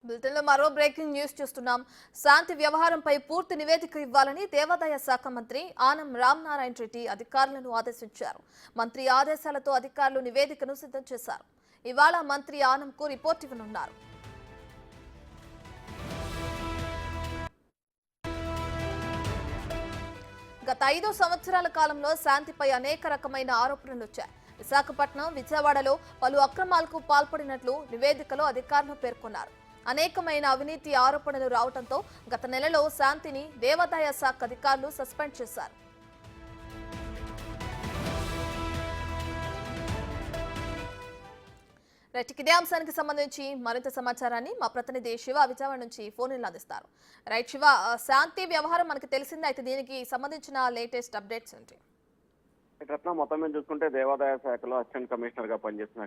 బులెటిన్లో మరో breaking news చూస్తున్నాం. శాంతి వ్యవహారంపై పూర్తి నివేదిక ఇవ్వాలని దేవాదాయ శాఖ మంత్రి ఆనం రామనారాయణ రెడ్డి అధికారులను ఆదేశించారు. మంత్రి ఆదేశాలతో అధికారులు నివేదికను సిద్ధం చేశారు. ఇవాళ మంత్రి ఆనంకు రిపోర్ట్ ఇవ్వనున్నారు. గత 5 సంవత్సరాల కాలంలో శాంతిపై అనేక రకమైన ఆరోపణలు వచ్చాయి. విశాఖపట్నం, విజయవాడలో పలు అక్రమాలకు పాల్పడినట్లు నివేదికలో అధికారులు పేర్కొన్నారు. అనేకమైన అవినీతి ఆరోపణలు రావడంతో గత నెలలో శాంతిని దేవాదాయ శాఖ అధికారులు సస్పెండ్ చేశారు. ఇదే అంశానికి సంబంధించి మరింత సమాచారాన్ని మా ప్రతినిధి శివ విజయవాడ నుంచి ఫోన్ అందిస్తారు. రైట్ శివ, శాంతి వ్యవహారం మనకు తెలిసిందే, అయితే దీనికి సంబంధించిన లేటెస్ట్ అప్డేట్స్ ఏంటి? రత్న మొత్తం మీద చూసుకుంటే దేవాదాయ శాఖలో అసిస్టెంట్ కమిషనర్ గా పనిచేసిన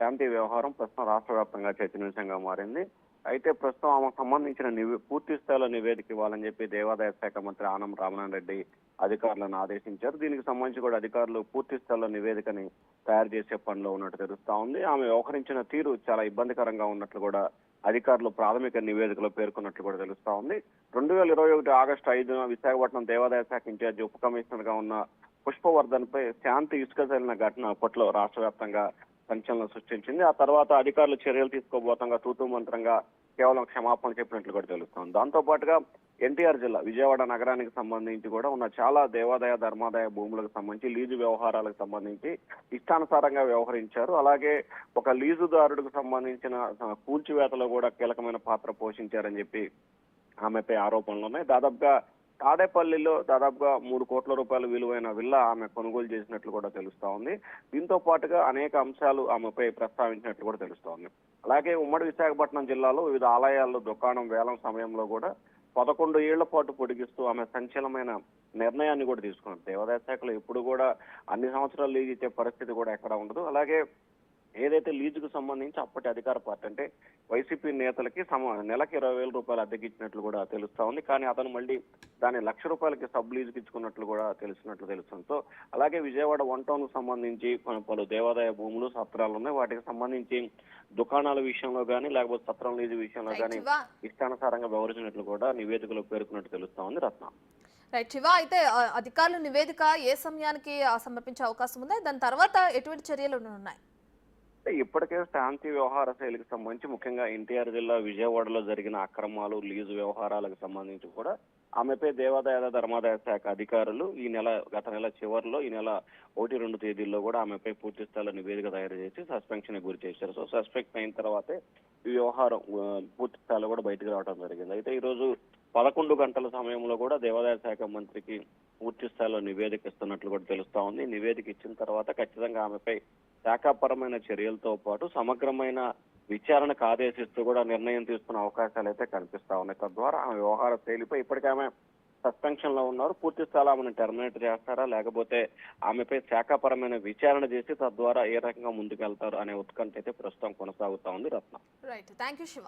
శాంతి వ్యవహారం ప్రస్తుతం రాష్ట్ర వ్యాప్తంగా చర్చనీయాంశంగా మారింది. అయితే ప్రస్తుతం ఆమెకు సంబంధించిన పూర్తి స్థాయిలో నివేదిక ఇవ్వాలని చెప్పి దేవాదాయ శాఖ మంత్రి ఆనం రామనారాయణ రెడ్డి అధికారులను ఆదేశించారు. దీనికి సంబంధించి కూడా అధికారులు పూర్తి స్థాయిలో నివేదికని తయారు చేసే పనిలో ఉన్నట్టు తెలుస్తా ఉంది. ఆమె వ్యవహరించిన తీరు చాలా ఇబ్బందికరంగా ఉన్నట్లు కూడా అధికారులు ప్రాథమిక నివేదికలో పేర్కొన్నట్లు కూడా తెలుస్తా ఉంది. 2021 ఆగస్టు 5న విశాఖపట్నం దేవాదాయ శాఖ ఇన్ఛార్జి ఉప కమిషనర్ గా ఉన్న పుష్పవర్ధన్ పై శాంతి ఇసుక చల్లిన ఘటన అప్పట్లో రాష్ట్ర వ్యాప్తంగా సంచలనం సృష్టించింది. ఆ తర్వాత అధికారులు చర్యలు తీసుకోబోతంగా తూతూ మంత్రంగా కేవలం క్షమాపణ చెప్పినట్లు కూడా తెలుస్తోంది. దాంతో పాటుగా ఎన్టీఆర్ జిల్లా విజయవాడ నగరానికి సంబంధించి కూడా ఉన్న చాలా దేవాదాయ ధర్మాదాయ భూములకు సంబంధించి లీజు వ్యవహారాలకు సంబంధించి ఇష్టానుసారంగా వ్యవహరించారు. అలాగే ఒక లీజుదారుడికి సంబంధించిన కూల్చివేతలో కూడా కీలకమైన పాత్ర పోషించారని చెప్పి ఆమెపై ఆరోపణలు ఉన్నాయి. దాదాపుగా తాడేపల్లిలో దాదాపుగా 3 కోట్ల రూపాయల విలువైన విల్లా ఆమె కొనుగోలు చేసినట్లు కూడా తెలుస్తా ఉంది. దీంతో పాటుగా అనేక అంశాలు ఆమెపై ప్రస్తావించినట్లు కూడా తెలుస్తోంది. అలాగే ఉమ్మడి విశాఖపట్నం జిల్లాలో వివిధ ఆలయాల్లో దుకాణం వేలం సమయంలో కూడా 11 ఏళ్ల పాటు పొడిగిస్తూ ఆమె సంచలనమైన నిర్ణయాన్ని కూడా తీసుకున్నారు. దేవాదాయ శాఖలో ఎప్పుడు కూడా అన్ని సంవత్సరాలు లీజు ఇచ్చే పరిస్థితి కూడా ఎక్కడ ఉండదు. అలాగే ఏదైతే లీజుకు సంబంధించి అప్పటి అధికార పార్టీ అంటే వైసీపీ నేతలకి నెలకి 20,000 రూపాయలు అద్దెకిచ్చినట్లు కూడా తెలుస్తా ఉంది. కానీ అతను మళ్ళీ దాన్ని ₹1,00,000 సబ్ లీజుకి ఇచ్చుకున్నట్లు కూడా తెలుస్తుంది. సో అలాగే విజయవాడ 1 టౌన్ కు సంబంధించి పలు దేవాదాయ భూములు సత్రాలు ఉన్నాయి. వాటికి సంబంధించి దుకాణాల విషయంలో కానీ లేకపోతే సత్రం లీజు విషయంలో కానీ ఇష్టానుసారంగా వ్యవహరించినట్లు కూడా నివేదికలో పేర్కొన్నట్టు తెలుస్తా ఉంది. రత్న రైట్ శివ, అయితే అధికారులు నివేదిక ఏ సమయానికి సమర్పించే అవకాశం ఉంది? దాని తర్వాత ఎటువంటి చర్యలు ఉన్నాయి? ఇప్పటికే శాంతి వ్యవహార శైలికి సంబంధించి ముఖ్యంగా ఎన్టీఆర్ జిల్లా విజయవాడలో జరిగిన అక్రమాలు లీజు వ్యవహారాలకు సంబంధించి కూడా ఆమెపై దేవాదాయ ధర్మాదాయ శాఖ అధికారులు గత నెల చివరిలో ఈ నెల 1-2 తేదీల్లో కూడా ఆమెపై పూర్తి స్థాయిలో నివేదిక తయారు చేసి సస్పెన్షన్ గురి చేశారు. సో సస్పెక్ట్ అయిన తర్వాతే ఈ వ్యవహారం పూర్తి స్థాయిలో కూడా బయటకు రావడం జరిగింది. అయితే ఈ రోజు 11 గంటల సమయంలో కూడా దేవాదాయ శాఖ మంత్రికి పూర్తి స్థాయిలో నివేదిక ఇస్తున్నట్లు కూడా తెలుస్తా ఉంది. నివేదిక ఇచ్చిన తర్వాత ఖచ్చితంగా ఆమెపై శాఖాపరమైన చర్యలతో పాటు సమగ్రమైన విచారణకు ఆదేశిస్తూ కూడా నిర్ణయం తీసుకునే అవకాశాలు అయితే కనిపిస్తా ఉన్నాయి. తద్వారా ఆమె వ్యవహార శైలిపై ఇప్పటికే ఆమె సస్పెన్షన్ లో ఉన్నారు. పూర్తి స్థాయిలో ఆమెను టెర్మినేట్ చేస్తారా లేకపోతే ఆమెపై శాఖాపరమైన విచారణ చేసి తద్వారా ఏ రకంగా ముందుకెళ్తారు అనే ఉత్కంఠ అయితే ప్రస్తుతం కొనసాగుతా ఉంది. రత్న రైట్, థ్యాంక్ యూ శివ.